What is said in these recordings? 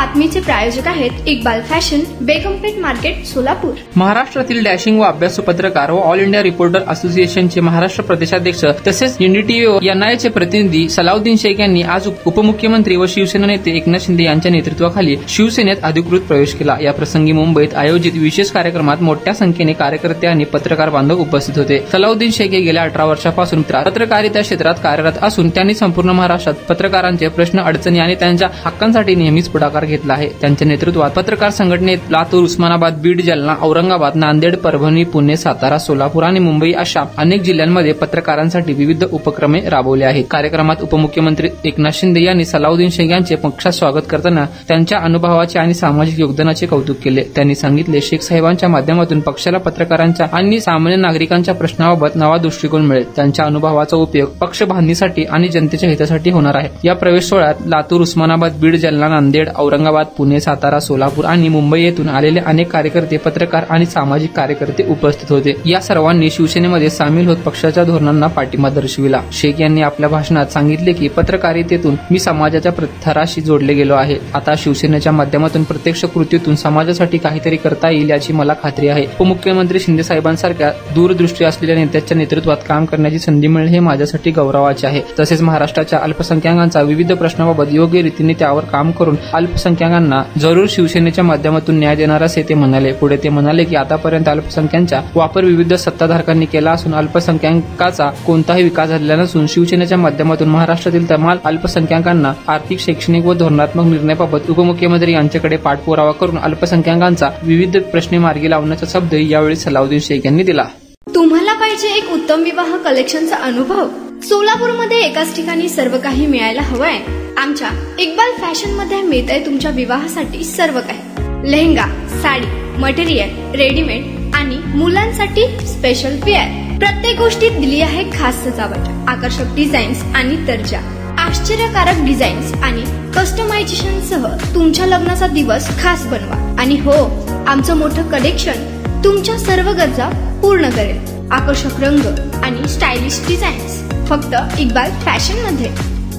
बातमीचे प्रायोजक आहेत Iqbal fashion, बेगमपेठ market, Solapur. महाराष्ट्रातील डॅशिंग व अभ्यासू पत्रकार व ऑल इंडिया रिपोर्टर असोसिएशनचे महाराष्ट्र प्रदेशाध्यक्ष तसेच एनडीटीव्ही एनआयचे प्रतिनिधी सलाउद्दीन शेख यांनी आज उपमुख्यमंत्री व शिवसेना नेते एकनाथ शिंदे यांच्या नेतृत्वाखाली शिवसेनेत अधिकृत प्रवेश केला। या प्रसंगी मुंबईत आयोजित विशेष कार्यक्रमात मोठ्या संख्येने कार्यकर्ते आणि पत्रकार बांधव उपस्थित होते। सलाउद्दीन शेख हे गेल्या 18 वर्षापासून पत्रकारिता क्षेत्रात कार्यरत असून त्यांनी संपूर्ण महाराष्ट्रात पत्रकारांचे प्रश्न, अडचणी आणि त्यांच्या हक्कांसाठी नेहमीच पुढाकार घेतला आहे। त्यांच्या नेतृत्वात पत्रकार संघटनेत लातूर, उस्मानाबाद, बीड, जालना, औरंगाबाद, नांदेड, परभणी, पुणे, सातारा, सोलापूर आणि मुंबई अशा अनेक जिल्ह्यांमध्ये पत्रकारांसाठी विविध उपक्रमे राबवले आहेत। कार्यक्रमात उपमुख्यमंत्री एकनाथ शिंदे यांनी सलाउद्दीन शेख यांचे पक्षात स्वागत करताना त्यांच्या अनुभवाचे आणि सामाजिक योगदानाचे कौतुक केले। त्यांनी सांगितले, शेख साहेबांच्या माध्यमातून पक्षाला पत्रकारांच्या आणि सामान्य नागरिकांच्या प्रश्नाबाबत नवा दृष्टिकोन मिळेल। त्यांच्या अनुभवाचा उपयोग पक्ष बांधणीसाठी आणि जनतेच्या हितासाठी होणार आहे। या प्रवेश सोहळ्यात लातूर, उस्मानाबाद, बीड, जालना, नांदेड, औरंगाबाद, पुणे, सातारा, सोलापूर आणि मुंबई येथून आलेले अनेक कार्यकर्ते, पत्रकार आणि सामाजिक कार्यकर्ते उपस्थित होते। या सर्वांनी शिवसेनेमध्ये सामील होत पक्षाच्या धोरणांना पाठिंबा दर्शविला। शेख यांनी आपल्या भाषणात सांगितले की पत्रकारितेतून मी समाजाच्या थराशी जोडले गेलो आहे। आता शिवसेनेच्या माध्यमातून प्रत्यक्ष कृतीतून समाजासाठी काहीतरी करता येईल याची मला खात्री आहे। उपमुख्यमंत्री शिंदे साहेबांसारख्या दूरदृष्टी असलेल्या नेत्याच्या नेतृत्वात काम करण्याची संधी मिळणे हे माझ्यासाठी गौरवाचे आहे। तसेच महाराष्ट्राच्या अल्पसंख्याकांचा विविध प्रश्नाबाबत योग्य रीतीने त्यावर काम करून अल्पसंख्याकांना जरूर शिवसेनेच्या माध्यमातून न्याय देणार असे ते म्हणाले। पुढे ते म्हणाले की आतापर्यंत अल्पसंख्याकांचा वापर विविध सत्ताधारकांनी केला असून अल्पसंख्याकांचा कोणताही विकास झालेला नसून शिवसेनेच्या माध्यमातून महाराष्ट्रातील तमाम अल्पसंख्याकांना आर्थिक, शैक्षणिक व धोरणात्मक निर्णयाबाबत उपमुख्यमंत्री यांच्याकडे पाठपुरावा करून अल्पसंख्याकांचा विविध प्रश्न मार्गी लावण्याचा शब्द यावेळी सलाउद्दीन शेख यांनी दिला। तुम्हाला पाहिजे एक उत्तम विवाह कलेक्शनचा अनुभव? सोलापूरमध्ये एकाच ठिकाणी सर्व काही मिळायला हवंय? आमच्या इक्बाल फॅशन मध्ये मिळतंय तुमच्या विवाहासाठी सर्व काही। लेहंगा, साडी, मटेरियल, रेडीमेड आणि मुलांसाठी स्पेशल वेअर। प्रत्येक गोष्टीत दिली आहे खास सजावट, आकर्षक डिझाईन्स आणि दर्जा, आश्चर्यकारक डिझाईन्स आणि कस्टमायझेशन सह तुमच्या लग्नाचा दिवस खास बनवा। आणि हो, आमचं मोठं कलेक्शन तुमच्या सर्व गरजा पूर्ण करेल। आकर्षक रंग आणि स्टायलिश डिझाईन्स फक्त इक्बाल फॅशन मध्ये।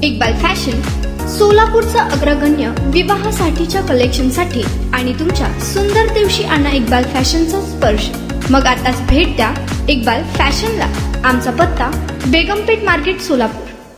इक्बाल फॅशन सोलापूरचा अग्रगण्य विवाहासाठीच्या कलेक्शनसाठी आणि तुमच्या सुंदर दिवशी आणा इक्बाल फॅशनचा स्पर्श। मग आताच भेट द्या इक्बाल फॅशनला। आमचा पत्ता बेगमपेठ मार्केट, सोलापूर।